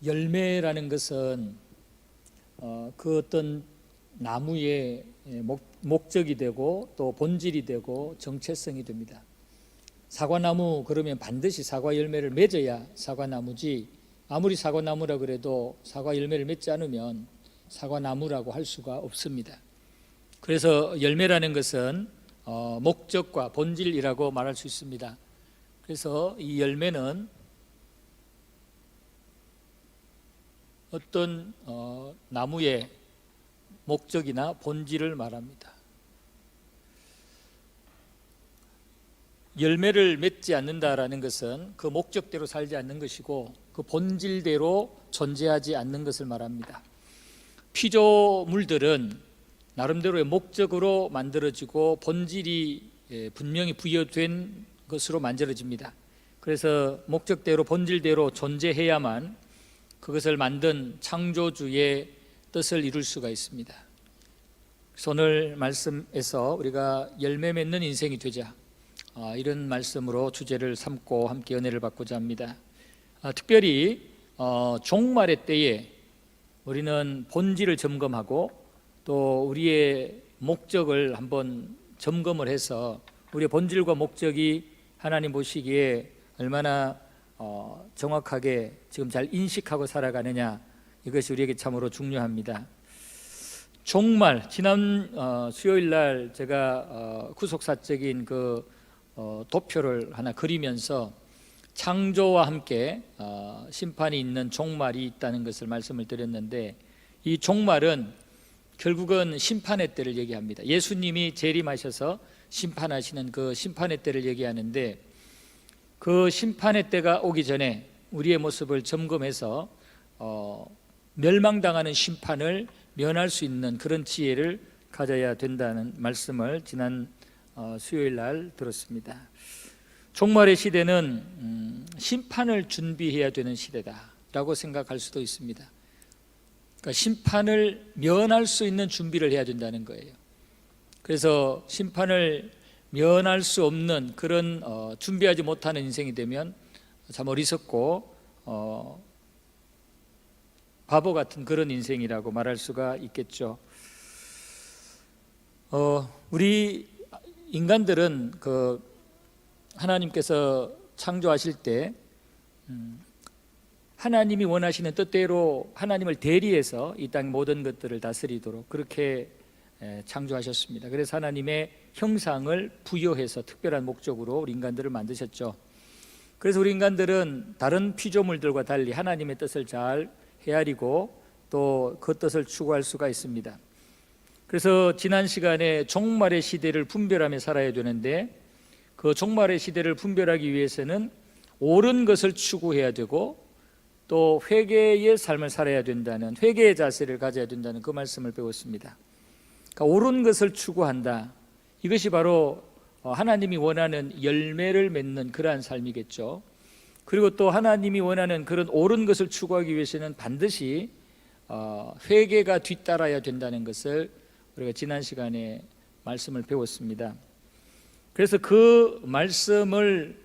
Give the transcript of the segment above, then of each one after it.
열매라는 것은 그 어떤 나무의 목적이 되고 또 본질이 되고 정체성이 됩니다. 사과나무 그러면 반드시 사과 열매를 맺어야 사과나무지, 아무리 사과나무라 그래도 사과 열매를 맺지 않으면 사과나무라고 할 수가 없습니다. 그래서 열매라는 것은 목적과 본질이라고 말할 수 있습니다. 그래서 이 열매는 어떤 나무의 목적이나 본질을 말합니다. 열매를 맺지 않는다라는 것은 그 목적대로 살지 않는 것이고 그 본질대로 존재하지 않는 것을 말합니다. 피조물들은 나름대로의 목적으로 만들어지고 본질이 분명히 부여된 것으로 만들어집니다. 그래서 목적대로 본질대로 존재해야만 그것을 만든 창조주의 뜻을 이룰 수가 있습니다. 그래서 오늘 말씀에서 우리가 열매 맺는 인생이 되자, 이런 말씀으로 주제를 삼고 함께 은혜를 받고자 합니다. 특별히 종말의 때에 우리는 본질을 점검하고 또 우리의 목적을 한번 점검을 해서 우리의 본질과 목적이 하나님 보시기에 얼마나 정확하게 지금 잘 인식하고 살아가느냐, 이것이 우리에게 참으로 중요합니다. 종말, 지난 수요일 날 제가 구속사적인 그 도표를 하나 그리면서 창조와 함께 심판이 있는 종말이 있다는 것을 말씀을 드렸는데, 이 종말은 결국은 심판의 때를 얘기합니다. 예수님이 재림하셔서 심판하시는 그 심판의 때를 얘기하는데, 그 심판의 때가 오기 전에 우리의 모습을 점검해서 멸망당하는 심판을 면할 수 있는 그런 지혜를 가져야 된다는 말씀을 지난 수요일 날 들었습니다. 종말의 시대는 심판을 준비해야 되는 시대다라고 생각할 수도 있습니다. 그러니까 심판을 면할 수 있는 준비를 해야 된다는 거예요. 그래서 심판을 면할 수 없는 그런 준비하지 못하는 인생이 되면 참 어리석고 바보 같은 그런 인생이라고 말할 수가 있겠죠. 우리 인간들은 그 하나님께서 창조하실 때 하나님이 원하시는 뜻대로 하나님을 대리해서 이 땅 모든 것들을 다스리도록 그렇게 창조하셨습니다. 그래서 하나님의 형상을 부여해서 특별한 목적으로 우리 인간들을 만드셨죠. 그래서 우리 인간들은 다른 피조물들과 달리 하나님의 뜻을 잘 헤아리고 또 그 뜻을 추구할 수가 있습니다. 그래서 지난 시간에 종말의 시대를 분별하며 살아야 되는데, 그 종말의 시대를 분별하기 위해서는 옳은 것을 추구해야 되고 또 회개의 삶을 살아야 된다는, 회개의 자세를 가져야 된다는 그 말씀을 배웠습니다. 그러니까 옳은 것을 추구한다, 이것이 바로 하나님이 원하는 열매를 맺는 그러한 삶이겠죠. 그리고 또 하나님이 원하는 그런 옳은 것을 추구하기 위해서는 반드시 회개가 뒤따라야 된다는 것을 우리가 지난 시간에 말씀을 배웠습니다. 그래서 그 말씀을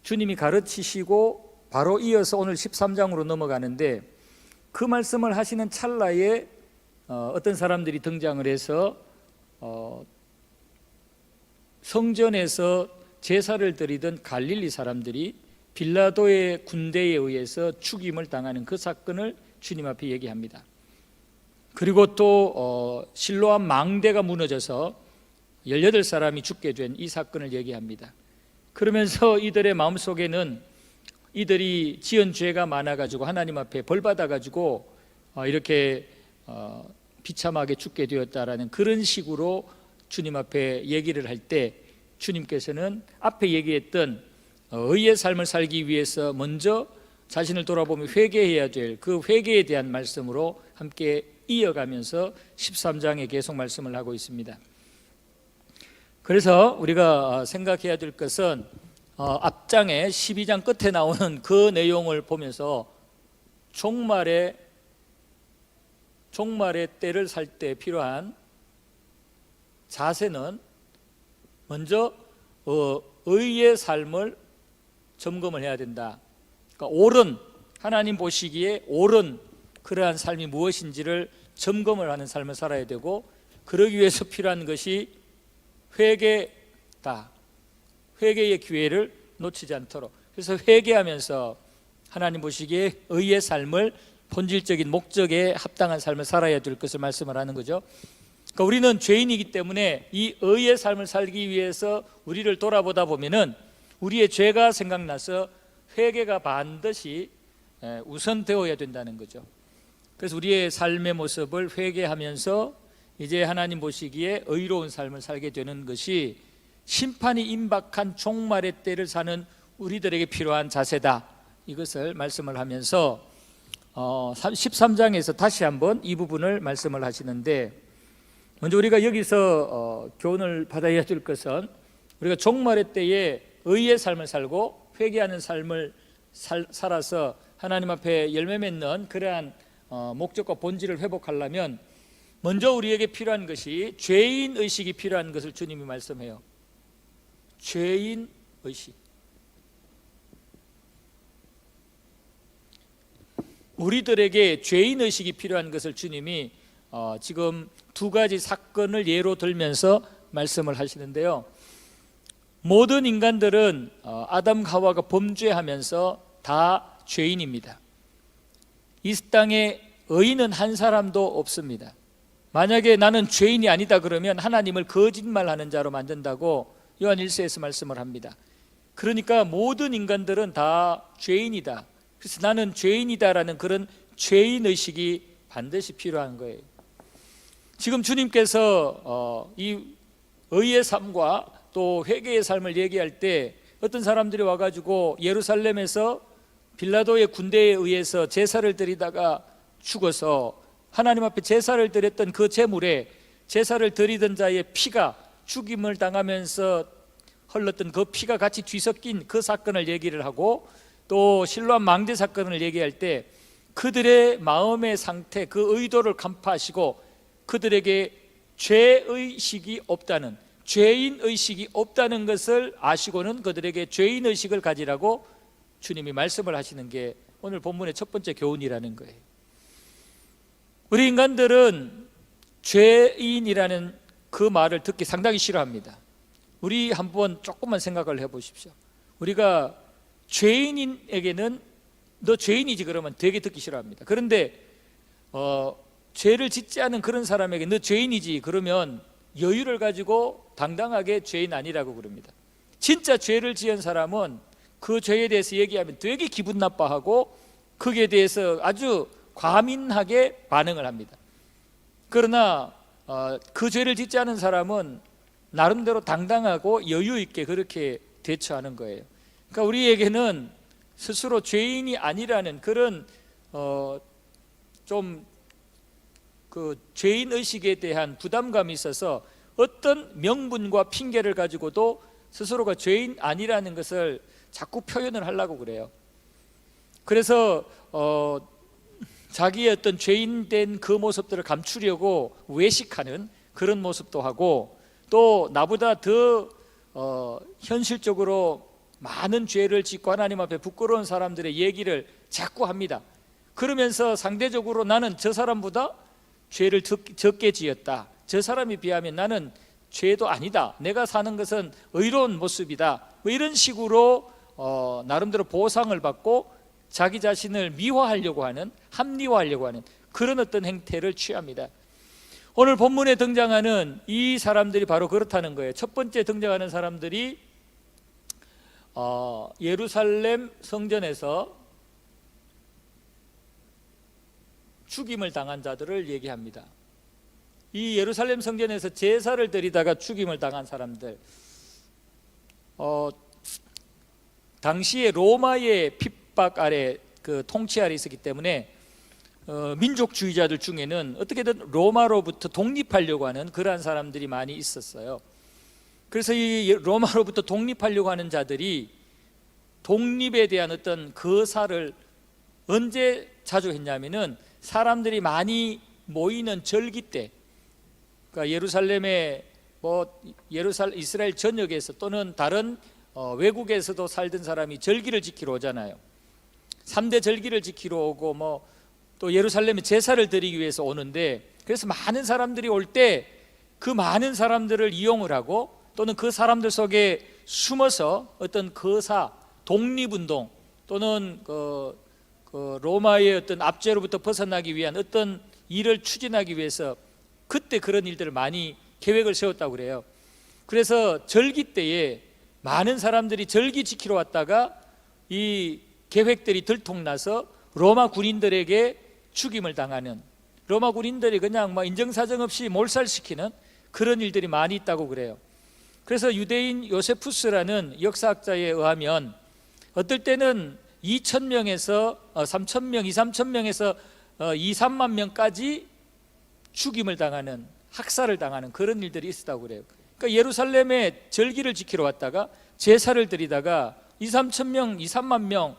주님이 가르치시고 바로 이어서 오늘 13장으로 넘어가는데, 그 말씀을 하시는 찰나에 어떤 사람들이 등장을 해서 성전에서 제사를 드리던 갈릴리 사람들이 빌라도의 군대에 의해서 죽임을 당하는 그 사건을 주님 앞에 얘기합니다. 그리고 또 실로암 망대가 무너져서 18사람이 죽게 된 이 사건을 얘기합니다. 그러면서 이들의 마음속에는 이들이 지은 죄가 많아가지고 하나님 앞에 벌받아가지고 이렇게 비참하게 죽게 되었다라는 그런 식으로 주님 앞에 얘기를 할 때, 주님께서는 앞에 얘기했던 의의 삶을 살기 위해서 먼저 자신을 돌아보며 회개해야 될 그 회개에 대한 말씀으로 함께 이어가면서 13장에 계속 말씀을 하고 있습니다. 그래서 우리가 생각해야 될 것은 앞장에 12장 끝에 나오는 그 내용을 보면서 종말의 때를 살 때 필요한 자세는 먼저 의의 삶을 점검을 해야 된다. 그러니까 옳은 하나님 보시기에 옳은 그러한 삶이 무엇인지를 점검을 하는 삶을 살아야 되고, 그러기 위해서 필요한 것이 회개다. 회개의 기회를 놓치지 않도록. 그래서 회개하면서 하나님 보시기에 의의 삶을, 본질적인 목적에 합당한 삶을 살아야 될 것을 말씀을 하는 거죠. 그러니까 우리는 죄인이기 때문에 이 의의 삶을 살기 위해서 우리를 돌아보다 보면은 우리의 죄가 생각나서 회개가 반드시 우선되어야 된다는 거죠. 그래서 우리의 삶의 모습을 회개하면서 이제 하나님 보시기에 의로운 삶을 살게 되는 것이 심판이 임박한 종말의 때를 사는 우리들에게 필요한 자세다. 이것을 말씀을 하면서 13장에서 다시 한번 이 부분을 말씀을 하시는데, 먼저 우리가 여기서 교훈을 받아야 될 것은, 우리가 종말의 때에 의의 삶을 살고 회개하는 삶을 살아서 하나님 앞에 열매 맺는 그러한 목적과 본질을 회복하려면 먼저 우리에게 필요한 것이 죄인 의식이 필요한 것을 주님이 말씀해요. 죄인 의식. 우리들에게 죄인 의식이 필요한 것을 주님이 지금 두 가지 사건을 예로 들면서 말씀을 하시는데요. 모든 인간들은 아담 하와가 범죄하면서 다 죄인입니다. 이 땅에 의인은 한 사람도 없습니다. 만약에 나는 죄인이 아니다 그러면 하나님을 거짓말하는 자로 만든다고 요한 1서에서 말씀을 합니다. 그러니까 모든 인간들은 다 죄인이다. 그래서 나는 죄인이다라는 그런 죄인의식이 반드시 필요한 거예요. 지금 주님께서 이 의의 삶과 또 회개의 삶을 얘기할 때 어떤 사람들이 와가지고 예루살렘에서 빌라도의 군대에 의해서 제사를 드리다가 죽어서 하나님 앞에 제사를 드렸던 그 제물에 제사를 드리던 자의 피가 죽임을 당하면서 흘렀던 그 피가 같이 뒤섞인 그 사건을 얘기를 하고, 또 실로암 망대 사건을 얘기할 때 그들의 마음의 상태, 그 의도를 간파하시고 그들에게 죄의식이 없다는, 죄인의식이 없다는 것을 아시고는 그들에게 죄인의식을 가지라고 주님이 말씀을 하시는 게 오늘 본문의 첫 번째 교훈이라는 거예요. 우리 인간들은 죄인이라는 그 말을 듣기 상당히 싫어합니다. 우리 한번 조금만 생각을 해보십시오. 우리가 죄인에게는 너 죄인이지 그러면 되게 듣기 싫어합니다. 그런데 죄를 짓지 않은 그런 사람에게 너 죄인이지 그러면 여유를 가지고 당당하게 죄인 아니라고 그럽니다. 진짜 죄를 지은 사람은 그 죄에 대해서 얘기하면 되게 기분 나빠하고 거기에 대해서 아주 과민하게 반응을 합니다. 그러나 그 죄를 짓지 않은 사람은 나름대로 당당하고 여유 있게 그렇게 대처하는 거예요. 그러니까 우리에게는 스스로 죄인이 아니라는 그런 좀 그 죄인 의식에 대한 부담감이 있어서 어떤 명분과 핑계를 가지고도 스스로가 죄인 아니라는 것을 자꾸 표현을 하려고 그래요. 그래서 자기의 어떤 죄인된 그 모습들을 감추려고 외식하는 그런 모습도 하고, 또 나보다 더 현실적으로 많은 죄를 짓고 하나님 앞에 부끄러운 사람들의 얘기를 자꾸 합니다. 그러면서 상대적으로 나는 저 사람보다 죄를 적게 지었다, 저 사람에 비하면 나는 죄도 아니다, 내가 사는 것은 의로운 모습이다, 뭐 이런 식으로 나름대로 보상을 받고 자기 자신을 미화하려고 하는, 합리화하려고 하는 그런 어떤 행태를 취합니다. 오늘 본문에 등장하는 이 사람들이 바로 그렇다는 거예요. 첫 번째 등장하는 사람들이 예루살렘 성전에서 죽임을 당한 자들을 얘기합니다. 이 예루살렘 성전에서 제사를 드리다가 죽임을 당한 사람들, 당시에 로마의 핍박 아래, 그 통치 아래 있었기 때문에 민족주의자들 중에는 어떻게든 로마로부터 독립하려고 하는 그러한 사람들이 많이 있었어요. 그래서 이 로마로부터 독립하려고 하는 자들이 독립에 대한 어떤 거사를 언제 자주 했냐면은 사람들이 많이 모이는 절기 때, 그러니까 예루살렘의 이스라엘 전역에서 또는 다른 외국에서도 살던 사람이 절기를 지키러 오잖아요. 3대 절기를 지키러 오고 뭐 또 예루살렘에 제사를 드리기 위해서 오는데, 그래서 많은 사람들이 올 때 그 많은 사람들을 이용을 하고 또는 그 사람들 속에 숨어서 어떤 거사, 독립운동 또는 그 로마의 어떤 압제로부터 벗어나기 위한 어떤 일을 추진하기 위해서 그때 그런 일들을 많이 계획을 세웠다고 그래요. 그래서 절기 때에 많은 사람들이 절기 지키러 왔다가 이 계획들이 들통나서 로마 군인들에게 죽임을 당하는, 로마 군인들이 그냥 뭐 인정사정 없이 몰살시키는 그런 일들이 많이 있다고 그래요. 그래서 유대인 요세푸스라는 역사학자에 의하면 어떨 때는 2,000명에서 3,000명, 2,3,000명에서 2, 3만 명까지 죽임을 당하는, 학살을 당하는 그런 일들이 있었다고 그래요. 그러니까 예루살렘에 절기를 지키러 왔다가 제사를 드리다가 2, 3,000명, 2, 3만 명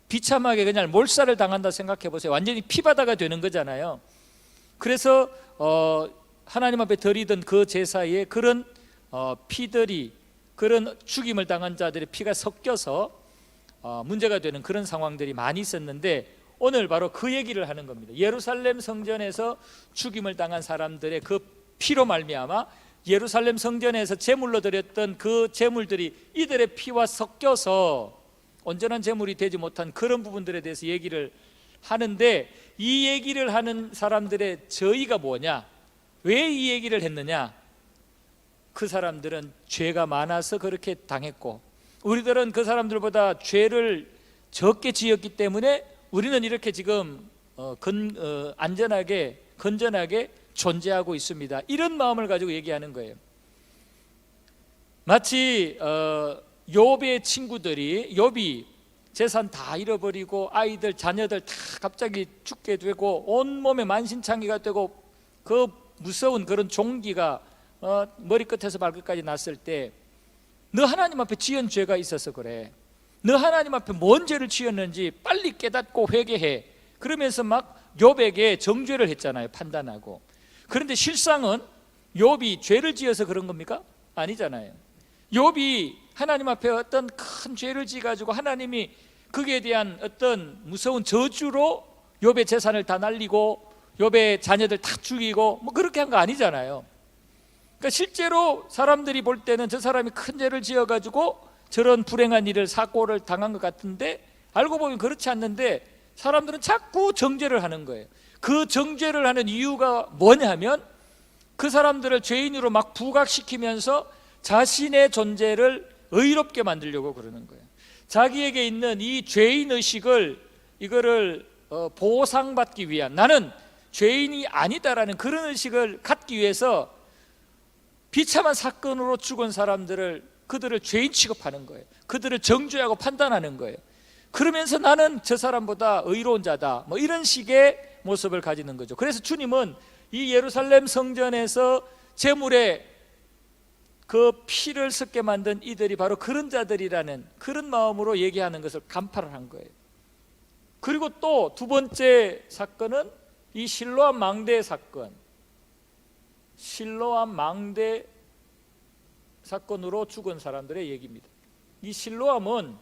비참하게 그냥 몰살을 당한다 생각해 보세요. 완전히 피바다가 되는 거잖아요. 그래서 하나님 앞에 드리던 그 제사에 그런 피들이, 그런 죽임을 당한 자들의 피가 섞여서 문제가 되는 그런 상황들이 많이 있었는데, 오늘 바로 그 얘기를 하는 겁니다. 예루살렘 성전에서 죽임을 당한 사람들의 그 피로 말미암아 예루살렘 성전에서 제물로 드렸던 그 제물들이 이들의 피와 섞여서 온전한 제물이 되지 못한 그런 부분들에 대해서 얘기를 하는데, 이 얘기를 하는 사람들의 저의가 뭐냐, 왜 이 얘기를 했느냐, 그 사람들은 죄가 많아서 그렇게 당했고 우리들은 그 사람들보다 죄를 적게 지었기 때문에 우리는 이렇게 지금 안전하게, 건전하게 존재하고 있습니다. 이런 마음을 가지고 얘기하는 거예요. 마치 욥의 친구들이, 욥이 재산 다 잃어버리고 아이들, 자녀들 다 갑자기 죽게 되고 온몸에 만신창이가 되고 그 무서운 그런 종기가 머리끝에서 발끝까지 났을 때, 너 하나님 앞에 지은 죄가 있어서 그래, 너 하나님 앞에 뭔 죄를 지었는지 빨리 깨닫고 회개해, 그러면서 막 욥에게 정죄를 했잖아요, 판단하고. 그런데 실상은 욥이 죄를 지어서 그런 겁니까? 아니잖아요. 욥이 하나님 앞에 어떤 큰 죄를 지어가지고 하나님이 거기에 대한 어떤 무서운 저주로 욥의 재산을 다 날리고 욥의 자녀들 다 죽이고 뭐 그렇게 한 거 아니잖아요. 그러니까 실제로 사람들이 볼 때는 저 사람이 큰 죄를 지어가지고 저런 불행한 일을, 사고를 당한 것 같은데, 알고 보면 그렇지 않는데 사람들은 자꾸 정죄를 하는 거예요. 그 정죄를 하는 이유가 뭐냐면 그 사람들을 죄인으로 막 부각시키면서 자신의 존재를 의롭게 만들려고 그러는 거예요. 자기에게 있는 이 죄인의식을, 이거를 보상받기 위한, 나는 죄인이 아니다라는 그런 의식을 갖기 위해서 비참한 사건으로 죽은 사람들을, 그들을 죄인 취급하는 거예요. 그들을 정죄하고 판단하는 거예요. 그러면서 나는 저 사람보다 의로운 자다, 뭐 이런 식의 모습을 가지는 거죠. 그래서 주님은 이 예루살렘 성전에서 제물에 그 피를 섞게 만든 이들이 바로 그런 자들이라는 그런 마음으로 얘기하는 것을 간파를 한 거예요. 그리고 또 두 번째 사건은 이 실로암 망대 사건, 실로암 망대 사건으로 죽은 사람들의 얘기입니다. 이 실로암은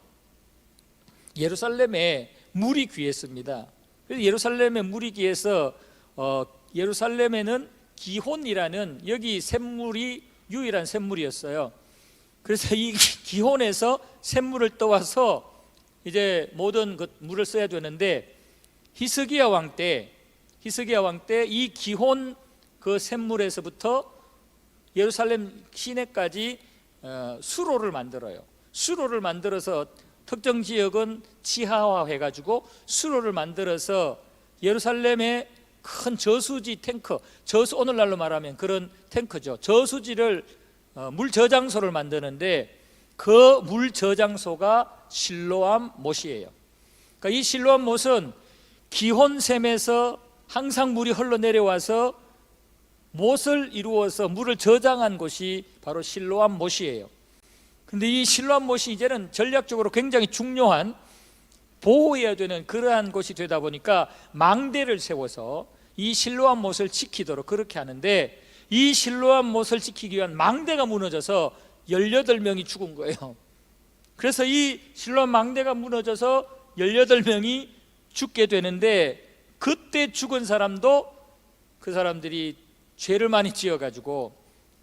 예루살렘에 물이 귀했습니다. 그래서 예루살렘에 물이 귀해서 예루살렘에는 기혼이라는, 여기 샘물이 유일한 샘물이었어요. 그래서 이 기혼에서 샘물을 떠와서 이제 모든 그 물을 써야 되는데, 히스기야 왕 때 이 기혼 그 샘물에서부터 예루살렘 시내까지 수로를 만들어요. 수로를 만들어서 특정 지역은 지하화해가지고 수로를 만들어서 예루살렘의 큰 저수지 탱커, 오늘날로 말하면 그런 탱커죠. 저수지를 물 저장소를 만드는데 그 물 저장소가 실로암 못이에요. 그러니까 이 실로암 못은 기혼샘에서 항상 물이 흘러내려와서 못을 이루어서 물을 저장한 곳이 바로 실로암 못이에요. 근데 이 실로암 못이 이제는 전략적으로 굉장히 중요한, 보호해야 되는 그러한 곳이 되다 보니까 망대를 세워서 이 실로암 못을 지키도록 그렇게 하는데, 이 실로암 못을 지키기 위한 망대가 무너져서 18명이 죽은 거예요. 그래서 이 실로암 망대가 무너져서 18명이 죽게 되는데, 그때 죽은 사람도 그 사람들이 죄를 많이 지어가지고,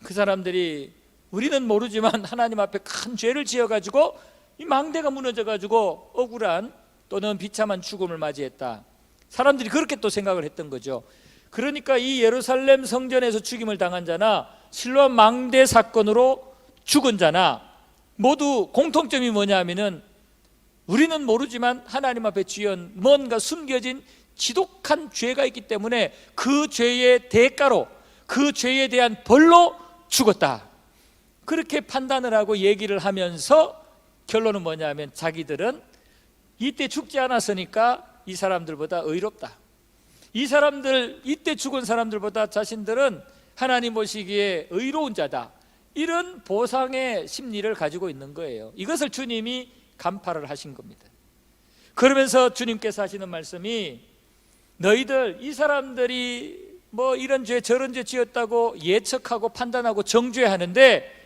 그 사람들이 우리는 모르지만 하나님 앞에 큰 죄를 지어가지고 이 망대가 무너져가지고 억울한 또는 비참한 죽음을 맞이했다. 사람들이 그렇게 또 생각을 했던 거죠. 그러니까 이 예루살렘 성전에서 죽임을 당한 자나 실로암 망대 사건으로 죽은 자나 모두 공통점이 뭐냐 하면은, 우리는 모르지만 하나님 앞에 지은 뭔가 숨겨진 지독한 죄가 있기 때문에 그 죄의 대가로, 그 죄에 대한 벌로 죽었다. 그렇게 판단을 하고 얘기를 하면서 결론은 뭐냐 하면, 자기들은 이때 죽지 않았으니까 이 사람들보다 의롭다. 이 사람들, 이때 죽은 사람들보다 자신들은 하나님 보시기에 의로운 자다. 이런 보상의 심리를 가지고 있는 거예요. 이것을 주님이 간파를 하신 겁니다. 그러면서 주님께서 하시는 말씀이, 너희들 이 사람들이 뭐 이런 죄 저런 죄 지었다고 예측하고 판단하고 정죄하는데,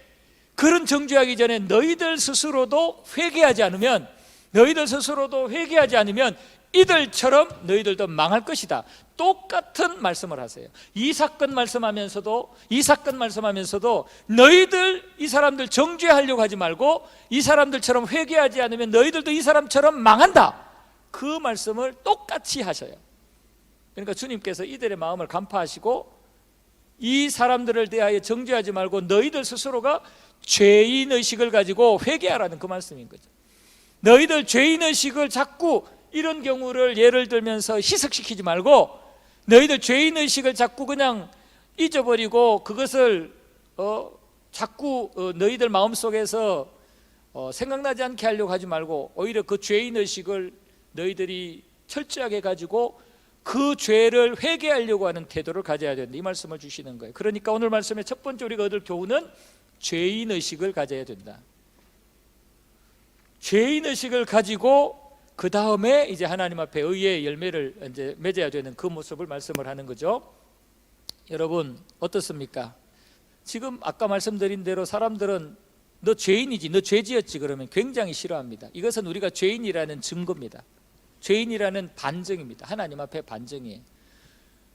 그런 정죄하기 전에 너희들 스스로도 회개하지 않으면, 이들처럼 너희들도 망할 것이다. 똑같은 말씀을 하세요. 이 사건 말씀하면서도 너희들 이 사람들 정죄하려고 하지 말고, 이 사람들처럼 회개하지 않으면 너희들도 이 사람처럼 망한다. 그 말씀을 똑같이 하셔요. 그러니까 주님께서 이들의 마음을 간파하시고, 이 사람들을 대하여 정죄하지 말고 너희들 스스로가 죄인의식을 가지고 회개하라는 그 말씀인 거죠. 너희들 죄인의식을 자꾸 이런 경우를 예를 들면서 희석시키지 말고, 너희들 죄인의식을 자꾸 그냥 잊어버리고 그것을 자꾸 너희들 마음속에서 생각나지 않게 하려고 하지 말고, 오히려 그 죄인의식을 너희들이 철저하게 가지고 그 죄를 회개하려고 하는 태도를 가져야 된다. 이 말씀을 주시는 거예요. 그러니까 오늘 말씀의 첫 번째 우리가 얻을 교훈은 죄인의식을 가져야 된다. 죄인의식을 가지고 그 다음에 이제 하나님 앞에 의의 열매를 이제 맺어야 되는 그 모습을 말씀을 하는 거죠. 여러분 어떻습니까? 지금 아까 말씀드린 대로 사람들은 너 죄인이지, 너 죄 지었지 그러면 굉장히 싫어합니다. 이것은 우리가 죄인이라는 증거입니다. 죄인이라는 반증입니다. 하나님 앞에 반증이에요.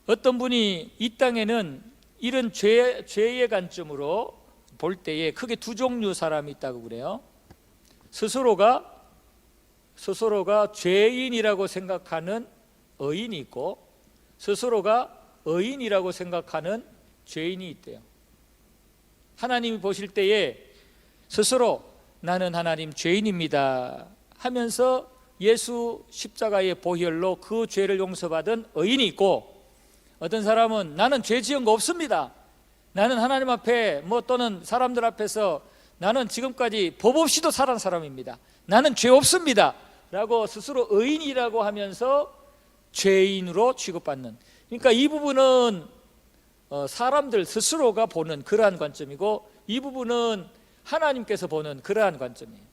어떤 분이 이 땅에는 이런 죄의 관점으로 볼 때에 크게 두 종류 사람이 있다고 그래요. 스스로가 죄인이라고 생각하는 의인이 있고, 스스로가 의인이라고 생각하는 죄인이 있대요. 하나님이 보실 때에 스스로 나는 하나님 죄인입니다 하면서 예수 십자가의 보혈로 그 죄를 용서받은 의인이 있고, 어떤 사람은 나는 죄 지은 거 없습니다, 나는 하나님 앞에 또는 사람들 앞에서 나는 지금까지 법 없이도 살아온 사람입니다, 나는 죄 없습니다 라고 스스로 의인이라고 하면서 죄인으로 취급받는, 그러니까 이 부분은 사람들 스스로가 보는 그러한 관점이고, 이 부분은 하나님께서 보는 그러한 관점이에요.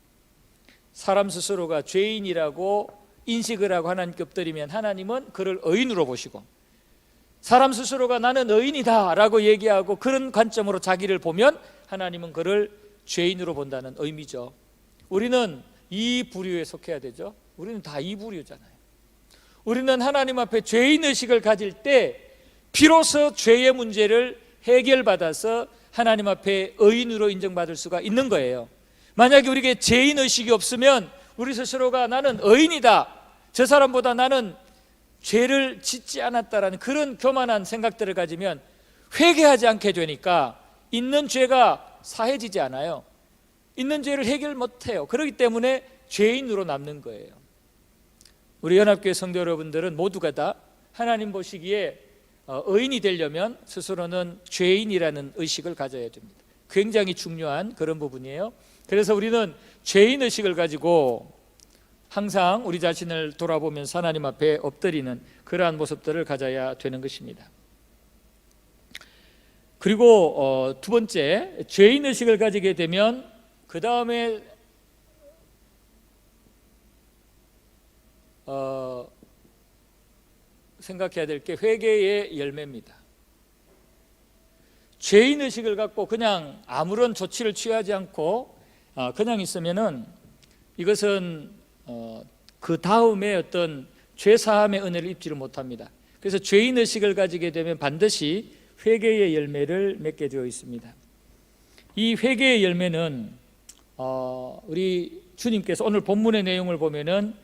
사람 스스로가 죄인이라고 인식을 하고 하나님께 엎드리면 하나님은 그를 의인으로 보시고, 사람 스스로가 나는 의인이다 라고 얘기하고 그런 관점으로 자기를 보면 하나님은 그를 죄인으로 본다는 의미죠. 우리는 이 부류에 속해야 되죠. 우리는 다 이 부류잖아요. 우리는 하나님 앞에 죄인의식을 가질 때 비로소 죄의 문제를 해결받아서 하나님 앞에 의인으로 인정받을 수가 있는 거예요. 만약에 우리에게 죄인의식이 없으면 우리 스스로가 나는 의인이다, 저 사람보다 나는 죄를 짓지 않았다라는 그런 교만한 생각들을 가지면 회개하지 않게 되니까 있는 죄가 사해지지 않아요. 있는 죄를 해결 못해요. 그렇기 때문에 죄인으로 남는 거예요. 우리 연합교회 성도 여러분들은 모두가 다 하나님 보시기에 의인이 되려면 스스로는 죄인이라는 의식을 가져야 됩니다. 굉장히 중요한 그런 부분이에요. 그래서 우리는 죄인의식을 가지고 항상 우리 자신을 돌아보면서 하나님 앞에 엎드리는 그러한 모습들을 가져야 되는 것입니다. 그리고 두 번째, 죄인의식을 가지게 되면 그 다음에 생각해야 될 게 회개의 열매입니다. 죄인의식을 갖고 그냥 아무런 조치를 취하지 않고 그냥 있으면은 이것은 그 다음에 어떤 죄사함의 은혜를 입지를 못합니다. 그래서 죄인의식을 가지게 되면 반드시 회개의 열매를 맺게 되어 있습니다. 이 회개의 열매는 우리 주님께서 오늘 본문의 내용을 보면은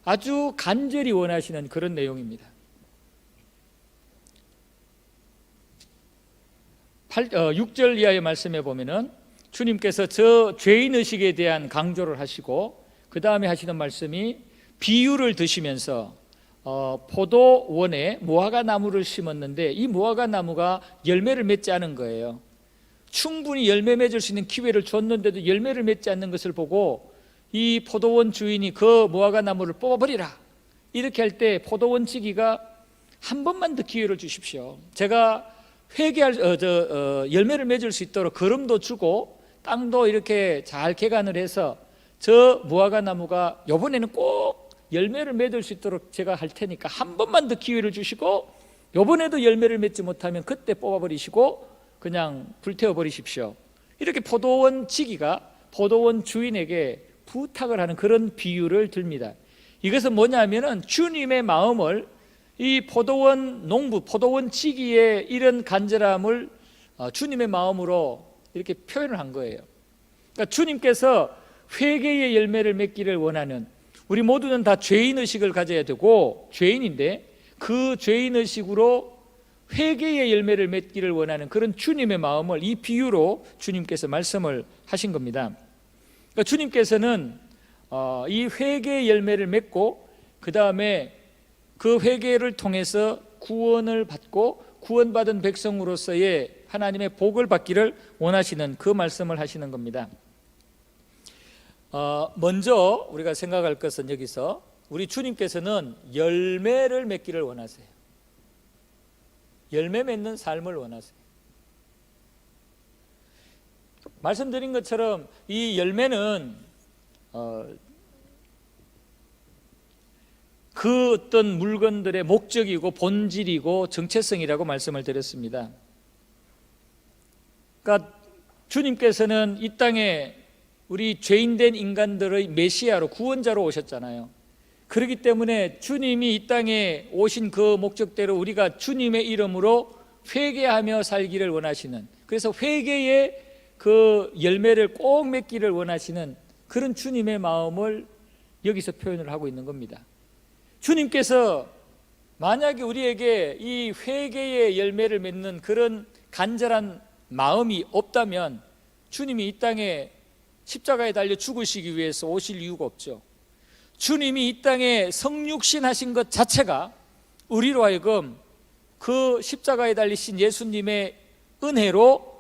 아주 간절히 원하시는 그런 내용입니다. 6절 이하의 말씀에 보면은 주님께서 저 죄인의식에 대한 강조를 하시고 그 다음에 하시는 말씀이 비유를 드시면서 포도원에 무화과 나무를 심었는데 이 무화과 나무가 열매를 맺지 않은 거예요. 충분히 열매 맺을 수 있는 기회를 줬는데도 열매를 맺지 않는 것을 보고 이 포도원 주인이 그 무화과 나무를 뽑아버리라, 이렇게 할 때 포도원 지기가 한 번만 더 기회를 주십시오. 제가 열매를 맺을 수 있도록 거름도 주고 땅도 이렇게 잘 개간을 해서 저 무화과 나무가 이번에는 꼭 열매를 맺을 수 있도록 제가 할 테니까 한 번만 더 기회를 주시고 이번에도 열매를 맺지 못하면 그때 뽑아버리시고 그냥 불태워 버리십시오. 이렇게 포도원 지기가 포도원 주인에게 부탁을 하는 그런 비유를 듭니다. 이것은 뭐냐면은 주님의 마음을 이 포도원 농부, 포도원 지기의 이런 간절함을 주님의 마음으로 이렇게 표현을 한 거예요. 그러니까 주님께서 회개의 열매를 맺기를 원하는, 우리 모두는 다 죄인의식을 가져야 되고 죄인인데 그 죄인의식으로 회개의 열매를 맺기를 원하는 그런 주님의 마음을 이 비유로 주님께서 말씀을 하신 겁니다. 그러니까 주님께서는 이 회개의 열매를 맺고 그 다음에 그 회개를 통해서 구원을 받고 구원받은 백성으로서의 하나님의 복을 받기를 원하시는 그 말씀을 하시는 겁니다. 먼저 우리가 생각할 것은 여기서 우리 주님께서는 열매를 맺기를 원하세요. 열매 맺는 삶을 원하세요. 말씀드린 것처럼 이 열매는 그 어떤 물건들의 목적이고 본질이고 정체성이라고 말씀을 드렸습니다. 그러니까 주님께서는 이 땅에 우리 죄인된 인간들의 메시아로, 구원자로 오셨잖아요. 그렇기 때문에 주님이 이 땅에 오신 그 목적대로 우리가 주님의 이름으로 회개하며 살기를 원하시는, 그래서 회개의 그 열매를 꼭 맺기를 원하시는 그런 주님의 마음을 여기서 표현을 하고 있는 겁니다. 주님께서 만약에 우리에게 이 회개의 열매를 맺는 그런 간절한 마음이 없다면 주님이 이 땅에 십자가에 달려 죽으시기 위해서 오실 이유가 없죠. 주님이 이 땅에 성육신 하신 것 자체가 우리로 하여금 그 십자가에 달리신 예수님의 은혜로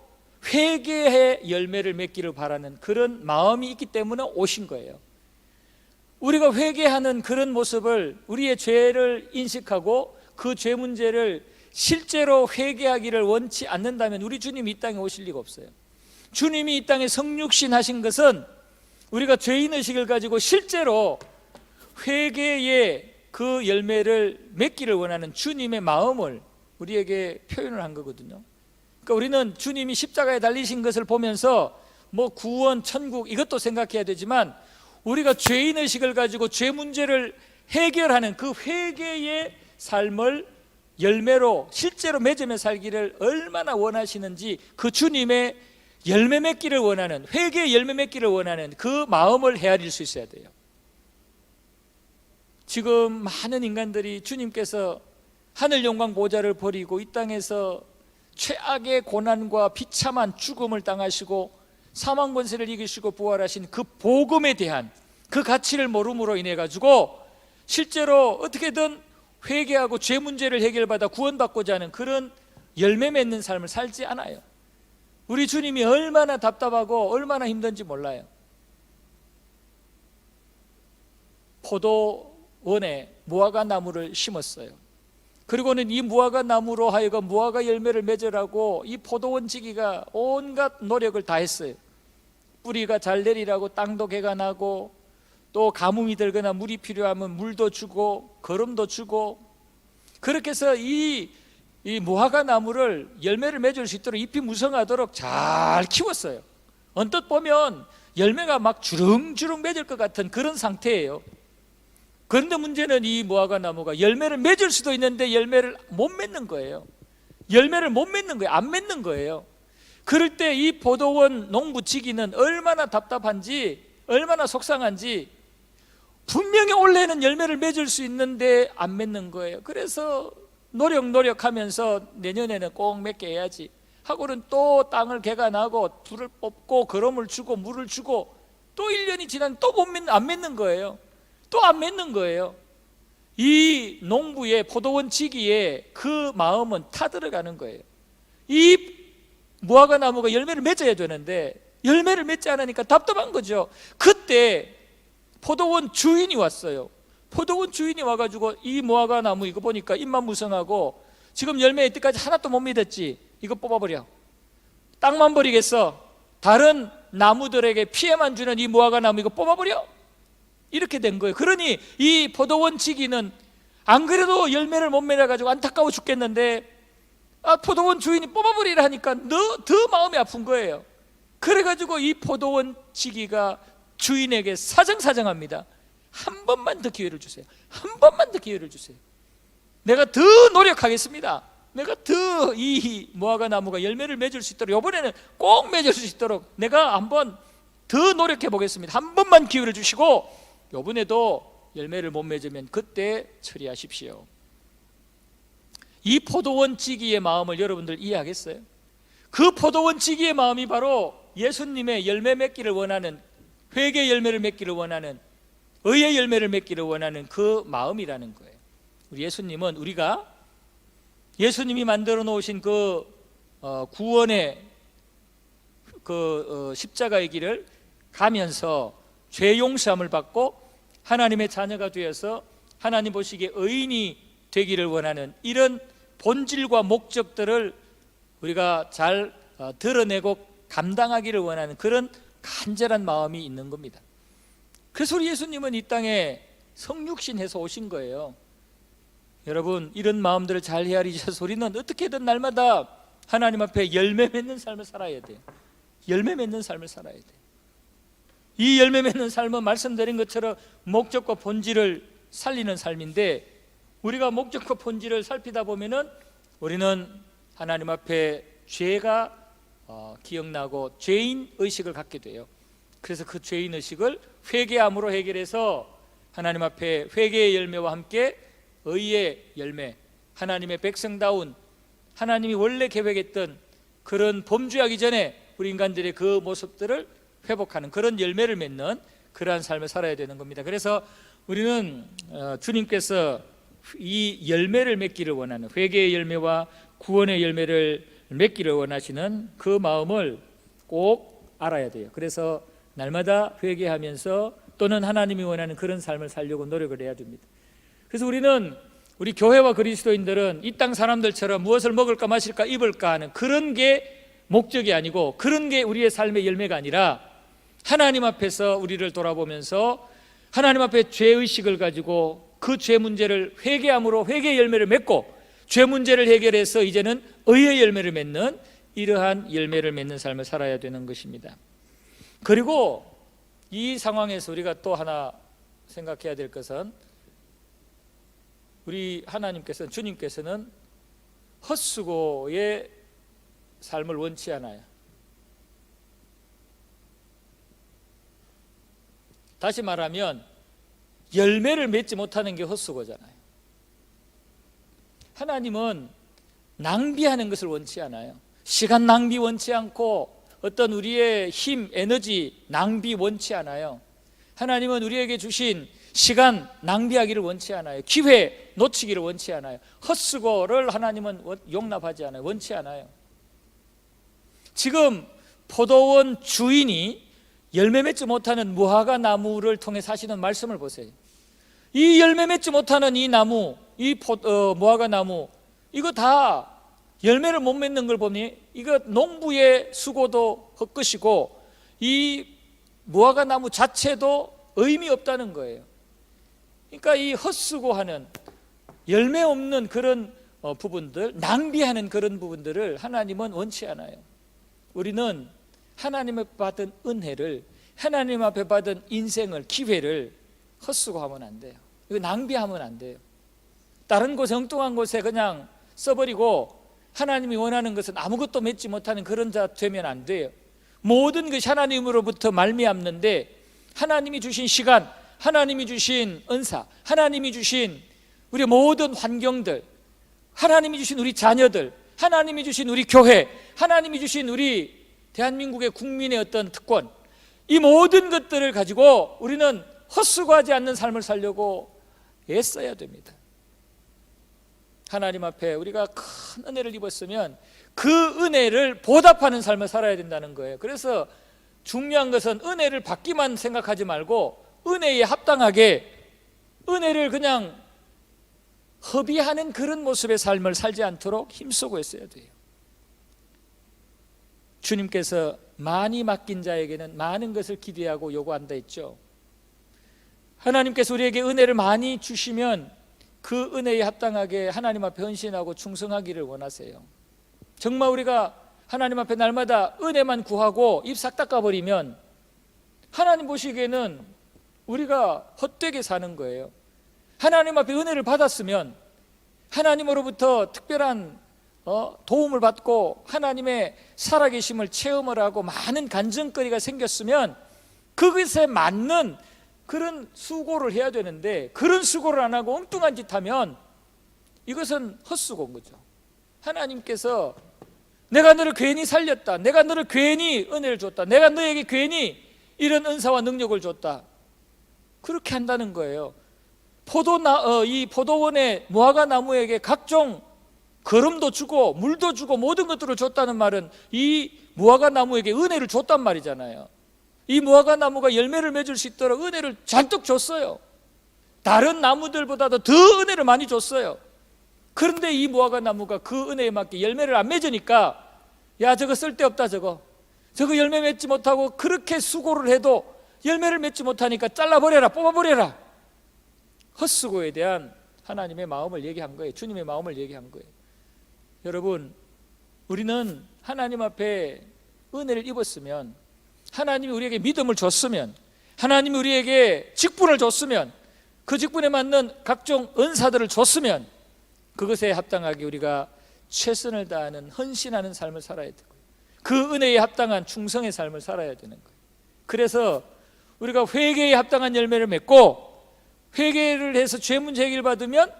회개의 열매를 맺기를 바라는 그런 마음이 있기 때문에 오신 거예요. 우리가 회개하는 그런 모습을, 우리의 죄를 인식하고 그 죄 문제를 실제로 회개하기를 원치 않는다면 우리 주님이 이 땅에 오실 리가 없어요. 주님이 이 땅에 성육신 하신 것은 우리가 죄인의식을 가지고 실제로 회개의 그 열매를 맺기를 원하는 주님의 마음을 우리에게 표현을 한 거거든요. 그러니까 우리는 주님이 십자가에 달리신 것을 보면서 뭐 구원, 천국 이것도 생각해야 되지만 우리가 죄인의식을 가지고 죄 문제를 해결하는 그 회개의 삶을 열매로 실제로 맺으며 살기를 얼마나 원하시는지, 그 주님의 열매 맺기를 원하는, 회개의 열매 맺기를 원하는 그 마음을 헤아릴 수 있어야 돼요. 지금 많은 인간들이 주님께서 하늘 영광 보좌를 버리고 이 땅에서 최악의 고난과 비참한 죽음을 당하시고 사망 권세를 이기시고 부활하신 그 복음에 대한 그 가치를 모름으로 인해 가지고 실제로 어떻게든 회개하고 죄 문제를 해결받아 구원받고자 하는 그런 열매 맺는 삶을 살지 않아요. 우리 주님이 얼마나 답답하고 얼마나 힘든지 몰라요. 포도원에 무화과 나무를 심었어요. 그리고는 이 무화과 나무로 하여금 무화과 열매를 맺으라고 이 포도원 지기가 온갖 노력을 다 했어요. 뿌리가 잘 내리라고 땅도 개간하고 또 가뭄이 들거나 물이 필요하면 물도 주고 거름도 주고, 그렇게 해서 이 무화과 나무를 열매를 맺을 수 있도록 잎이 무성하도록 잘 키웠어요. 언뜻 보면 열매가 막 주렁주렁 맺을 것 같은 그런 상태예요. 그런데 문제는 이 무화과 나무가 열매를 맺을 수도 있는데 열매를 못 맺는 거예요. 열매를 못 맺는 거예요. 안 맺는 거예요. 그럴 때 이 포도원 농부치기는 얼마나 답답한지, 얼마나 속상한지, 분명히 올해는 열매를 맺을 수 있는데 안 맺는 거예요. 그래서 노력하면서 내년에는 꼭 맺게 해야지 하고는 또 땅을 개간하고 불을 뽑고 거름을 주고 물을 주고 또 1년이 지나면 또 안 맺는 거예요. 또 안 맺는 거예요. 이 농부의 포도원 지기에 그 마음은 타들어가는 거예요. 이 무화과 나무가 열매를 맺어야 되는데 열매를 맺지 않으니까 답답한 거죠. 그때 포도원 주인이 왔어요. 포도원 주인이 와가지고 이 무화과 나무 이거 보니까 잎만 무성하고 지금 열매 이때까지 하나도 못 맺었지, 이거 뽑아버려. 땅만 버리겠어. 다른 나무들에게 피해만 주는 이 무화과 나무 이거 뽑아버려. 이렇게 된 거예요. 그러니 이 포도원 지기는 안 그래도 열매를 못 맺어가지고 안타까워 죽겠는데 포도원 주인이 뽑아버리라 하니까 더 마음이 아픈 거예요. 그래가지고 이 포도원 지기가 주인에게 사정합니다. 한 번만 더 기회를 주세요. 한 번만 더 기회를 주세요. 내가 더 노력하겠습니다. 내가 더 이 무화과 나무가 열매를 맺을 수 있도록, 이번에는 꼭 맺을 수 있도록 내가 한번 더 노력해 보겠습니다. 한 번만 기회를 주시고 이번에도 열매를 못 맺으면 그때 처리하십시오. 이 포도원 지기의 마음을 여러분들 이해하겠어요? 그 포도원 지기의 마음이 바로 예수님의 열매 맺기를 원하는, 회개 열매를 맺기를 원하는, 의의 열매를 맺기를 원하는 그 마음이라는 거예요. 우리 예수님은 우리가 예수님이 만들어 놓으신 그 구원의 그 십자가의 길을 가면서 죄 용서함을 받고 하나님의 자녀가 되어서 하나님 보시기에 의인이 되기를 원하는 이런 본질과 목적들을 우리가 잘 드러내고 감당하기를 원하는 그런 간절한 마음이 있는 겁니다. 그래서 우리 예수님은 이 땅에 성육신해서 오신 거예요. 여러분, 이런 마음들을 잘 헤아리셔서 우리는 어떻게든 날마다 하나님 앞에 열매 맺는 삶을 살아야 돼요. 열매 맺는 삶을 살아야 돼요. 이 열매 맺는 삶은 말씀드린 것처럼 목적과 본질을 살리는 삶인데, 우리가 목적과 본질을 살피다 보면은 우리는 하나님 앞에 죄가 기억나고 죄인 의식을 갖게 돼요. 그래서 그 죄인 의식을 회개함으로 해결해서 하나님 앞에 회개의 열매와 함께 의의 열매, 하나님의 백성다운, 하나님이 원래 계획했던 그런 범죄하기 전에 우리 인간들의 그 모습들을 회복하는 그런 열매를 맺는 그러한 삶을 살아야 되는 겁니다. 그래서 우리는 주님께서 이 열매를 맺기를 원하는, 회개의 열매와 구원의 열매를 맺기를 원하시는 그 마음을 꼭 알아야 돼요. 그래서 날마다 회개하면서 또는 하나님이 원하는 그런 삶을 살려고 노력을 해야 됩니다. 그래서 우리 교회와 그리스도인들은 이 땅 사람들처럼 무엇을 먹을까 마실까 입을까 하는 그런 게 목적이 아니고, 그런 게 우리의 삶의 열매가 아니라 하나님 앞에서 우리를 돌아보면서 하나님 앞에 죄의식을 가지고 그 죄 문제를 회개함으로 회개의 열매를 맺고, 죄 문제를 해결해서 이제는 의의 열매를 맺는 이러한 열매를 맺는 삶을 살아야 되는 것입니다. 그리고 이 상황에서 우리가 또 하나 생각해야 될 것은, 우리 하나님께서는, 주님께서는 헛수고의 삶을 원치 않아요. 다시 말하면 열매를 맺지 못하는 게 헛수고잖아요. 하나님은 낭비하는 것을 원치 않아요. 시간 낭비 원치 않고 어떤 우리의 힘, 에너지 낭비 원치 않아요. 하나님은 우리에게 주신 시간 낭비하기를 원치 않아요. 기회 놓치기를 원치 않아요. 헛수고를 하나님은 용납하지 않아요. 원치 않아요. 지금 포도원 주인이 열매 맺지 못하는 무화과 나무를 통해 사시는 말씀을 보세요. 이 열매 맺지 못하는 이 나무, 이 무화과 나무, 이거 다 열매를 못 맺는 걸 보니 이거 농부의 수고도 헛것이고 이 무화과 나무 자체도 의미 없다는 거예요. 그러니까 이 헛수고하는, 열매 없는 그런 부분들, 낭비하는 그런 부분들을 하나님은 원치 않아요. 우리는 하나님 앞에 받은 은혜를, 하나님 앞에 받은 인생을, 기회를 헛수고하면 안 돼요. 이거 낭비하면 안 돼요. 다른 곳에 엉뚱한 곳에 그냥 써버리고 하나님이 원하는 것은 아무것도 맺지 못하는 그런 자 되면 안 돼요. 모든 것이 하나님으로부터 말미암는데 하나님이 주신 시간, 하나님이 주신 은사, 하나님이 주신 우리 모든 환경들, 하나님이 주신 우리 자녀들, 하나님이 주신 우리 교회, 하나님이 주신 우리 대한민국의 국민의 어떤 특권, 이 모든 것들을 가지고 우리는 헛수고하지 않는 삶을 살려고 애써야 됩니다. 하나님 앞에 우리가 큰 은혜를 입었으면 그 은혜를 보답하는 삶을 살아야 된다는 거예요. 그래서 중요한 것은 은혜를 받기만 생각하지 말고 은혜에 합당하게 은혜를 그냥 허비하는 그런 모습의 삶을 살지 않도록 힘쓰고 있어야 돼요. 주님께서 많이 맡긴 자에게는 많은 것을 기대하고 요구한다 했죠. 하나님께서 우리에게 은혜를 많이 주시면 그 은혜에 합당하게 하나님 앞에 헌신하고 충성하기를 원하세요. 정말 우리가 하나님 앞에 날마다 은혜만 구하고 입 싹 닦아버리면 하나님 보시기에는 우리가 헛되게 사는 거예요. 하나님 앞에 은혜를 받았으면 하나님으로부터 특별한 도움을 받고 하나님의 살아계심을 체험을 하고 많은 간증거리가 생겼으면 그것에 맞는 그런 수고를 해야 되는데 그런 수고를 안 하고 엉뚱한 짓 하면 이것은 헛수고인 거죠. 하나님께서 내가 너를 괜히 살렸다, 내가 너를 괜히 은혜를 줬다, 내가 너에게 괜히 이런 은사와 능력을 줬다, 그렇게 한다는 거예요. 이 포도원의 무화과 나무에게 각종 거름도 주고 물도 주고 모든 것들을 줬다는 말은 이 무화과 나무에게 은혜를 줬단 말이잖아요. 이 무화과 나무가 열매를 맺을 수 있도록 은혜를 잔뜩 줬어요. 다른 나무들보다도 더 은혜를 많이 줬어요. 그런데 이 무화과 나무가 그 은혜에 맞게 열매를 안 맺으니까 야, 저거 쓸데없다, 저거 열매 맺지 못하고 그렇게 수고를 해도 열매를 맺지 못하니까 잘라버려라, 뽑아버려라. 헛수고에 대한 하나님의 마음을 얘기한 거예요. 주님의 마음을 얘기한 거예요. 여러분, 우리는 하나님 앞에 은혜를 입었으면, 하나님이 우리에게 믿음을 줬으면, 하나님이 우리에게 직분을 줬으면, 그 직분에 맞는 각종 은사들을 줬으면 그것에 합당하게 우리가 최선을 다하는 헌신하는 삶을 살아야 되고 그 은혜에 합당한 충성의 삶을 살아야 되는 거예요. 그래서 우리가 회개에 합당한 열매를 맺고 회개를 해서 죄 문제 해결 받으면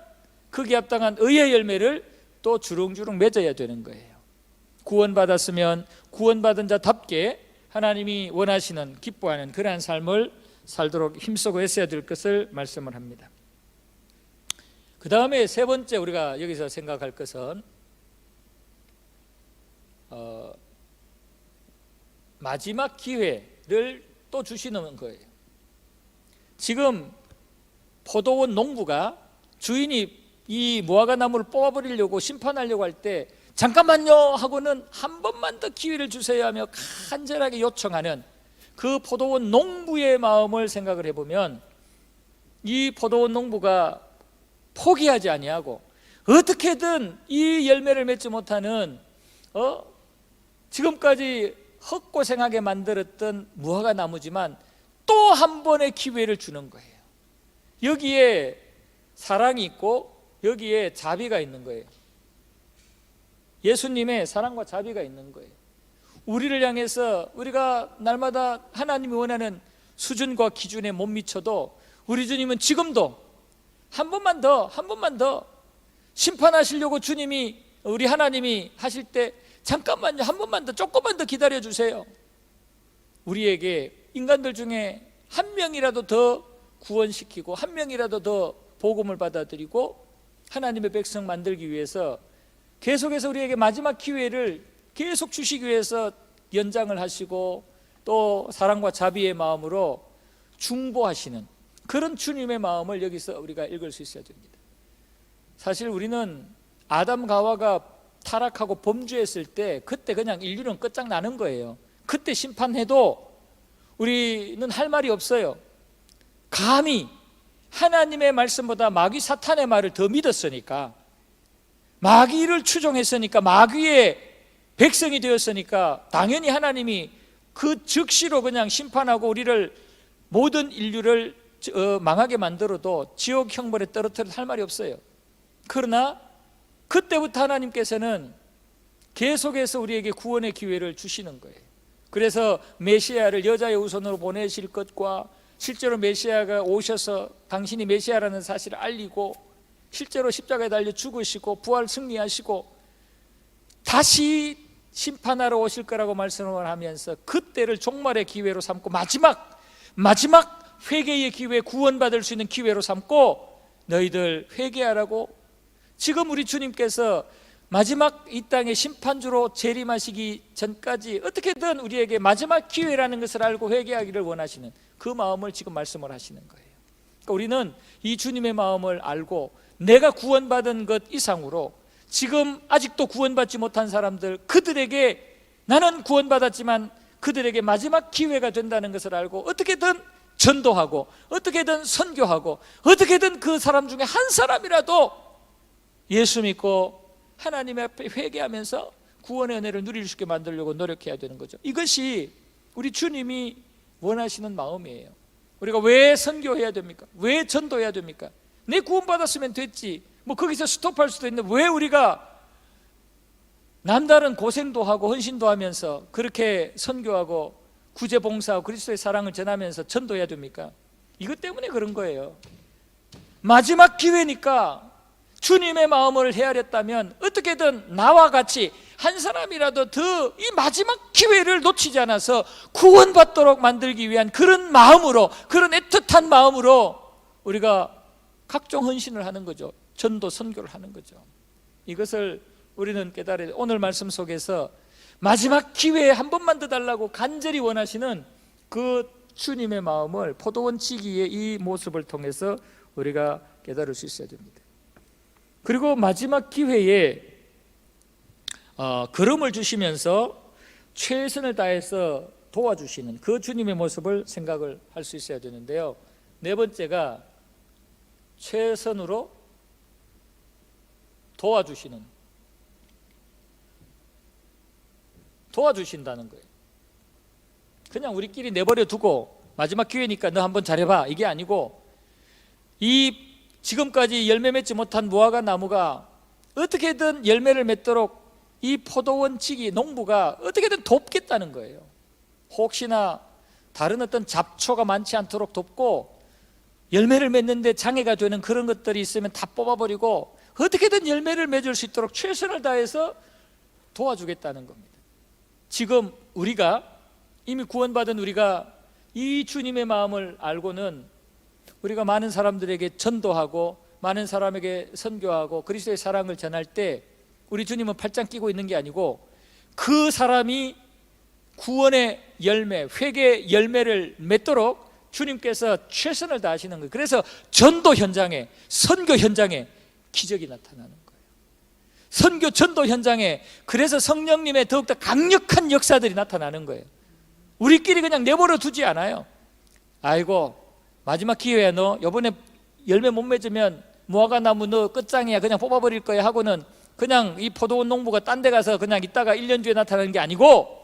거기에 합당한 의의 열매를 또 주렁주렁 맺어야 되는 거예요. 구원받았으면 구원받은 자답게 하나님이 원하시는 기뻐하는 그러한 삶을 살도록 힘쓰고 애써야 될 것을 말씀을 합니다. 그 다음에 세 번째 우리가 여기서 생각할 것은 마지막 기회를 또 주시는 거예요. 지금 포도원 농부가 주인이 이 무화과 나무를 뽑아버리려고 심판하려고 할 때 잠깐만요 하고는 한 번만 더 기회를 주세요 하며 간절하게 요청하는 그 포도원 농부의 마음을 생각을 해보면 이 포도원 농부가 포기하지 아니하고 어떻게든 이 열매를 맺지 못하는 지금까지 헛고생하게 만들었던 무화과 나무지만 또 한 번의 기회를 주는 거예요. 여기에 사랑이 있고 여기에 자비가 있는 거예요. 예수님의 사랑과 자비가 있는 거예요. 우리를 향해서 우리가 날마다 하나님이 원하는 수준과 기준에 못 미쳐도 우리 주님은 지금도 한 번만 더 심판하시려고 주님이 우리 하나님이 하실 때 잠깐만요, 한 번만 더, 조금만 더 기다려 주세요. 우리에게 인간들 중에 한 명이라도 더 구원시키고 한 명이라도 더 복음을 받아들이고 하나님의 백성 만들기 위해서 계속해서 우리에게 마지막 기회를 계속 주시기 위해서 연장을 하시고 또 사랑과 자비의 마음으로 중보하시는 그런 주님의 마음을 여기서 우리가 읽을 수 있어야 됩니다. 사실 우리는 아담과 하와가 타락하고 범죄했을 때 그때 그냥 인류는 끝장나는 거예요. 그때 심판해도 우리는 할 말이 없어요. 감히 하나님의 말씀보다 마귀 사탄의 말을 더 믿었으니까, 마귀를 추종했으니까, 마귀의 백성이 되었으니까 당연히 하나님이 그 즉시로 그냥 심판하고 우리를, 모든 인류를 망하게 만들어도 지옥 형벌에 떨어뜨려도 할 말이 없어요. 그러나 그때부터 하나님께서는 계속해서 우리에게 구원의 기회를 주시는 거예요. 그래서 메시아를 여자의 후손으로 보내실 것과 실제로 메시아가 오셔서 당신이 메시아라는 사실을 알리고 실제로 십자가에 달려 죽으시고 부활 승리하시고 다시 심판하러 오실 거라고 말씀을 하면서 그때를 종말의 기회로 삼고 마지막 회개의 기회, 구원받을 수 있는 기회로 삼고 너희들 회개하라고 지금 우리 주님께서 마지막 이 땅의 심판주로 재림하시기 전까지 어떻게든 우리에게 마지막 기회라는 것을 알고 회개하기를 원하시는 그 마음을 지금 말씀을 하시는 거예요. 그러니까 우리는 이 주님의 마음을 알고 내가 구원받은 것 이상으로 지금 아직도 구원받지 못한 사람들, 그들에게 나는 구원받았지만 그들에게 마지막 기회가 된다는 것을 알고 어떻게든 전도하고 어떻게든 선교하고 어떻게든 그 사람 중에 한 사람이라도 예수 믿고 하나님 앞에 회개하면서 구원의 은혜를 누릴 수 있게 만들려고 노력해야 되는 거죠. 이것이 우리 주님이 원하시는 마음이에요. 우리가 왜 선교해야 됩니까? 왜 전도해야 됩니까? 내 구원받았으면 됐지, 뭐 거기서 스톱할 수도 있는데 왜 우리가 남다른 고생도 하고 헌신도 하면서 그렇게 선교하고 구제봉사하고 그리스도의 사랑을 전하면서 전도해야 됩니까? 이것 때문에 그런 거예요. 마지막 기회니까 주님의 마음을 헤아렸다면 어떻게든 나와 같이 한 사람이라도 더 이 마지막 기회를 놓치지 않아서 구원받도록 만들기 위한 그런 마음으로, 그런 애틋한 마음으로 우리가 각종 헌신을 하는 거죠. 전도 선교를 하는 거죠. 이것을 우리는 깨달아야 돼요. 오늘 말씀 속에서 마지막 기회에 한 번만 더 달라고 간절히 원하시는 그 주님의 마음을 포도원 지기의 이 모습을 통해서 우리가 깨달을 수 있어야 됩니다. 그리고 마지막 기회에 걸음을 주시면서 최선을 다해서 도와주시는 그 주님의 모습을 생각을 할 수 있어야 되는데요. 네 번째가 최선으로 도와주신다는 거예요. 그냥 우리끼리 내버려 두고 마지막 기회니까 너 한번 잘해봐, 이게 아니고 이 지금까지 열매 맺지 못한 무화과 나무가 어떻게든 열매를 맺도록 이 포도원 지기 농부가 어떻게든 돕겠다는 거예요. 혹시나 다른 어떤 잡초가 많지 않도록 돕고 열매를 맺는데 장애가 되는 그런 것들이 있으면 다 뽑아버리고 어떻게든 열매를 맺을 수 있도록 최선을 다해서 도와주겠다는 겁니다. 지금 우리가 이미 구원받은 우리가 이 주님의 마음을 알고는 우리가 많은 사람들에게 전도하고 많은 사람에게 선교하고 그리스도의 사랑을 전할 때 우리 주님은 팔짱 끼고 있는 게 아니고 그 사람이 구원의 열매, 회개의 열매를 맺도록 주님께서 최선을 다하시는 거예요. 그래서 전도 현장에, 선교 현장에 기적이 나타나는 거예요. 선교 전도 현장에 그래서 성령님의 더욱더 강력한 역사들이 나타나는 거예요. 우리끼리 그냥 내버려 두지 않아요. 아이고 마지막 기회야, 너 이번에 열매 못 맺으면 무화과 나무 너 끝장이야, 그냥 뽑아버릴 거야 하고는 그냥 이 포도원 농부가 딴 데 가서 그냥 있다가 1년 뒤에 나타나는 게 아니고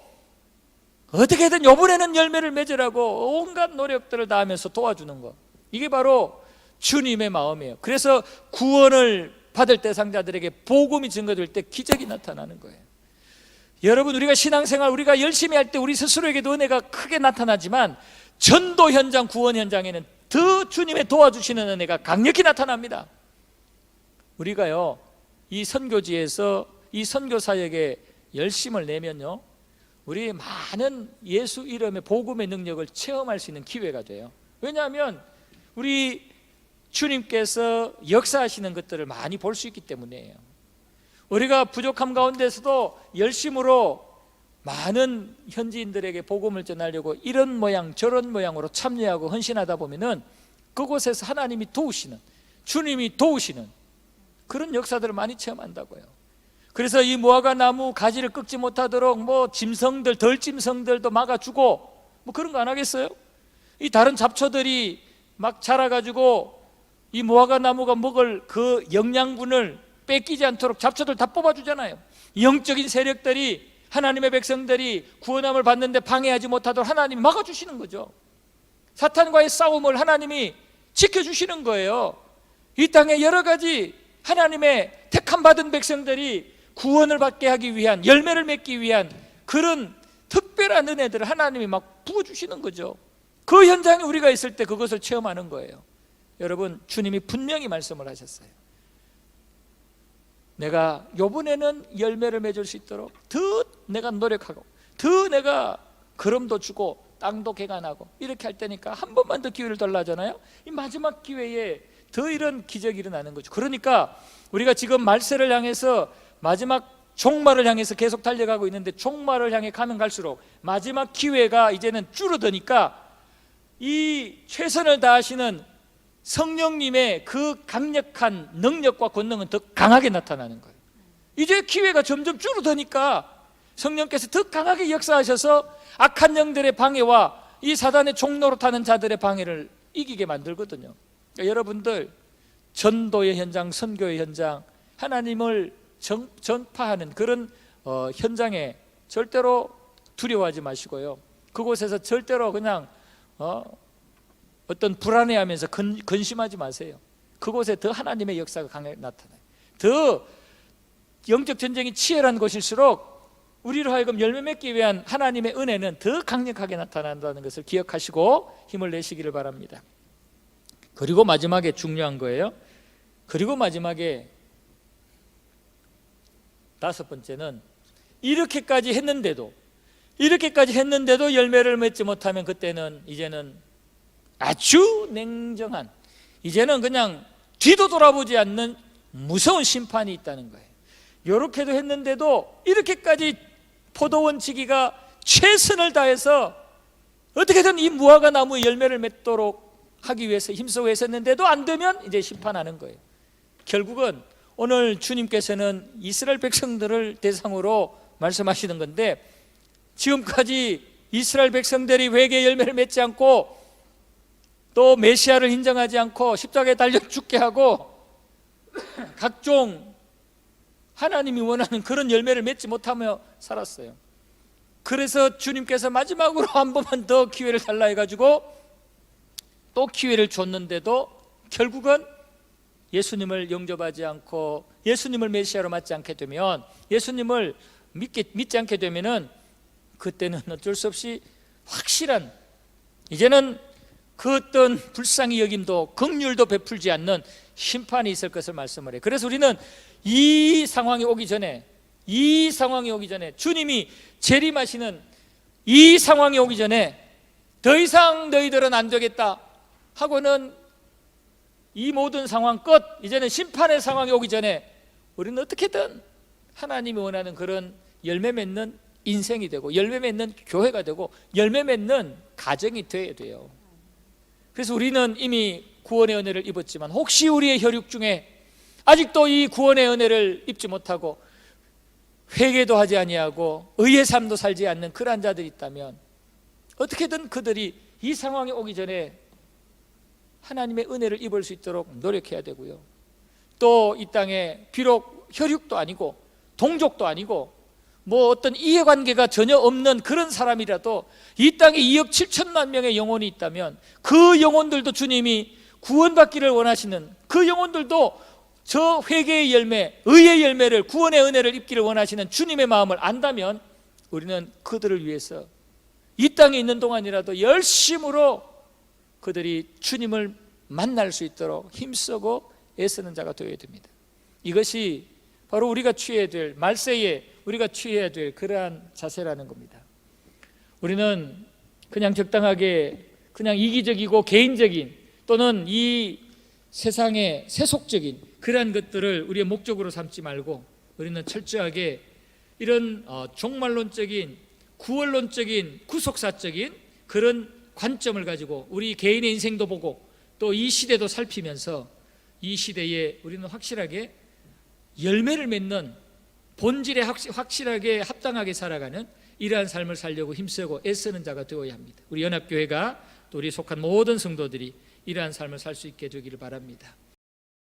어떻게든 이번에는 열매를 맺으라고 온갖 노력들을 다하면서 도와주는 거, 이게 바로 주님의 마음이에요. 그래서 구원을 받을 대상자들에게 복음이 증거될 때 기적이 나타나는 거예요. 여러분, 우리가 신앙생활 우리가 열심히 할 때 우리 스스로에게도 은혜가 크게 나타나지만 전도 현장, 구원 현장에는 더 주님의 도와주시는 은혜가 강력히 나타납니다. 우리가요 이 선교지에서 이 선교 사역에 열심을 내면요 우리 많은 예수 이름의 복음의 능력을 체험할 수 있는 기회가 돼요. 왜냐하면 우리 주님께서 역사하시는 것들을 많이 볼 수 있기 때문이에요. 우리가 부족함 가운데서도 열심으로 많은 현지인들에게 복음을 전하려고 이런 모양 저런 모양으로 참여하고 헌신하다 보면은 그곳에서 하나님이 도우시는, 주님이 도우시는 그런 역사들을 많이 체험한다고요. 그래서 이 무화과 나무 가지를 꺾지 못하도록 뭐 짐승들, 덜짐승들도 막아주고 뭐 그런 거 안 하겠어요? 이 다른 잡초들이 막 자라가지고 이 무화과 나무가 먹을 그 영양분을 뺏기지 않도록 잡초들 다 뽑아주잖아요. 영적인 세력들이, 하나님의 백성들이 구원함을 받는데 방해하지 못하도록 하나님이 막아주시는 거죠. 사탄과의 싸움을 하나님이 지켜주시는 거예요. 이 땅에 여러 가지 하나님의 택함 받은 백성들이 구원을 받게 하기 위한, 열매를 맺기 위한 그런 특별한 은혜들을 하나님이 막 부어주시는 거죠. 그 현장에 우리가 있을 때 그것을 체험하는 거예요. 여러분, 주님이 분명히 말씀을 하셨어요. 내가 이번에는 열매를 맺을 수 있도록 더 내가 노력하고, 더 내가 걸음도 주고 땅도 개간하고 이렇게 할 테니까 한 번만 더 기회를 달라 하잖아요. 이 마지막 기회에 더 이런 기적이 일어나는 거죠. 그러니까 우리가 지금 말세를 향해서 마지막 종말을 향해서 계속 달려가고 있는데, 종말을 향해 가면 갈수록 마지막 기회가 이제는 줄어드니까 이 최선을 다하시는 성령님의 그 강력한 능력과 권능은 더 강하게 나타나는 거예요. 이제 기회가 점점 줄어드니까 성령께서 더 강하게 역사하셔서 악한 영들의 방해와 이 사단의 종로로 타는 자들의 방해를 이기게 만들거든요. 그러니까 여러분들, 전도의 현장, 선교의 현장, 하나님을 전파하는 그런 현장에 절대로 두려워하지 마시고요. 그곳에서 절대로 그냥 어떤 불안해하면서 근심하지 마세요. 그곳에 더 하나님의 역사가 강하게 나타나요. 더 영적 전쟁이 치열한 곳일수록 우리로 하여금 열매 맺기 위한 하나님의 은혜는 더 강력하게 나타난다는 것을 기억하시고 힘을 내시기를 바랍니다. 그리고 마지막에 중요한 거예요. 그리고 마지막에 다섯 번째는, 이렇게까지 했는데도 열매를 맺지 못하면 그때는 이제는 아주 냉정한, 이제는 그냥 뒤도 돌아보지 않는 무서운 심판이 있다는 거예요. 이렇게도 했는데도, 이렇게까지 포도원 지기가 최선을 다해서 어떻게든 이 무화과 나무의 열매를 맺도록 하기 위해서 힘쓰고 했었는데도 안 되면 이제 심판하는 거예요. 결국은 오늘 주님께서는 이스라엘 백성들을 대상으로 말씀하시는 건데, 지금까지 이스라엘 백성들이 회개의 열매를 맺지 않고 또 메시아를 인정하지 않고 십자가에 달려 죽게 하고 각종 하나님이 원하는 그런 열매를 맺지 못하며 살았어요. 그래서 주님께서 마지막으로 한 번만 더 기회를 달라 해가지고 또 기회를 줬는데도 결국은 예수님을 영접하지 않고 예수님을 메시아로 맞지 않게 되면, 예수님을 믿지 않게 되면은 그때는 어쩔 수 없이 확실한, 이제는 그 어떤 불쌍히 여김도 긍휼도 베풀지 않는 심판이 있을 것을 말씀을 해요. 그래서 우리는 이 상황이 오기 전에 주님이 재림하시는 이 상황이 오기 전에 더 이상 너희들은 안 되겠다 하고는 이 모든 상황 끝, 이제는 심판의 상황이 오기 전에 우리는 어떻게든 하나님이 원하는 그런 열매 맺는 인생이 되고, 열매 맺는 교회가 되고, 열매 맺는 가정이 되어야 돼요. 그래서 우리는 이미 구원의 은혜를 입었지만, 혹시 우리의 혈육 중에 아직도 이 구원의 은혜를 입지 못하고 회개도 하지 아니하고 의의 삶도 살지 않는 그러한 자들이 있다면, 어떻게든 그들이 이 상황이 오기 전에 하나님의 은혜를 입을 수 있도록 노력해야 되고요. 또 이 땅에 비록 혈육도 아니고 동족도 아니고 뭐 어떤 이해관계가 전혀 없는 그런 사람이라도 이 땅에 2억 7천만 명의 영혼이 있다면, 그 영혼들도 주님이 구원받기를 원하시는, 그 영혼들도 저 회개의 열매, 의의 열매를, 구원의 은혜를 입기를 원하시는 주님의 마음을 안다면, 우리는 그들을 위해서 이 땅에 있는 동안이라도 열심으로 그들이 주님을 만날 수 있도록 힘쓰고 애쓰는 자가 되어야 됩니다. 이것이 바로 우리가 취해야 될, 말세에 우리가 취해야 될 그러한 자세라는 겁니다. 우리는 그냥 적당하게 그냥 이기적이고 개인적인, 또는 이 세상의 세속적인 그러한 것들을 우리의 목적으로 삼지 말고, 우리는 철저하게 이런 종말론적인, 구원론적인, 구속사적인 그런 관점을 가지고 우리 개인의 인생도 보고 또 이 시대도 살피면서 이 시대에 우리는 확실하게 열매를 맺는, 본질에 확실하게 합당하게 살아가는 이러한 삶을 살려고 힘쓰고 애쓰는 자가 되어야 합니다. 우리 연합교회가, 또 우리 속한 모든 성도들이 이러한 삶을 살 수 있게 되기를 바랍니다.